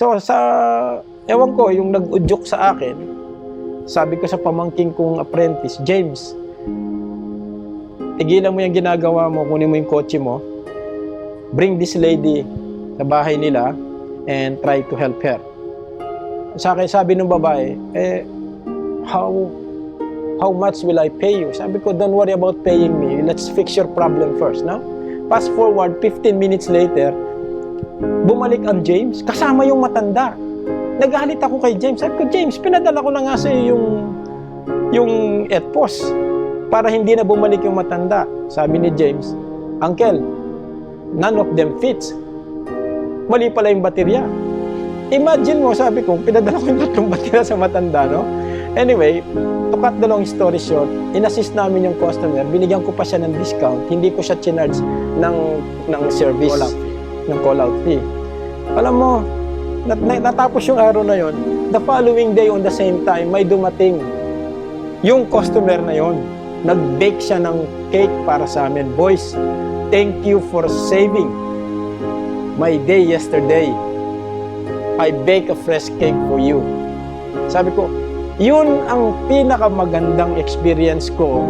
So, ewan ko, yung nag-udyok sa akin, sabi ko sa pamangking kong apprentice, James, tigilan mo yung ginagawa mo, kunin mo yung kotse mo, bring this lady sa bahay nila, and try to help her. Sa akin, sabi ng babae, how much will I pay you? Sabi ko, don't worry about paying me. Let's fix your problem first, no? Fast forward, 15 minutes later, bumalik ang James, kasama yung matanda. Nagalit ako kay James. Sabi ko, James, pinadala ko na nga sa yung ETPOS para hindi na bumalik yung matanda. Sabi ni James, Uncle, none of them fits. Mali pala yung baterya. Imagine mo, sabi ko, pinadala ko yung 3 baterya sa matanda, no? Anyway, to cut the long story short, in-assist namin yung customer, binigyan ko pa siya ng discount, hindi ko siya chinarge ng service, ng call-out fee. Alam mo, natapos yung araw na yon, the following day on the same time, may dumating yung customer na yon. Nag-bake siya ng cake para sa amin. Boys, thank you for saving my day yesterday. I bake a fresh cake for you. Sabi ko, yun ang pinakamagandang experience ko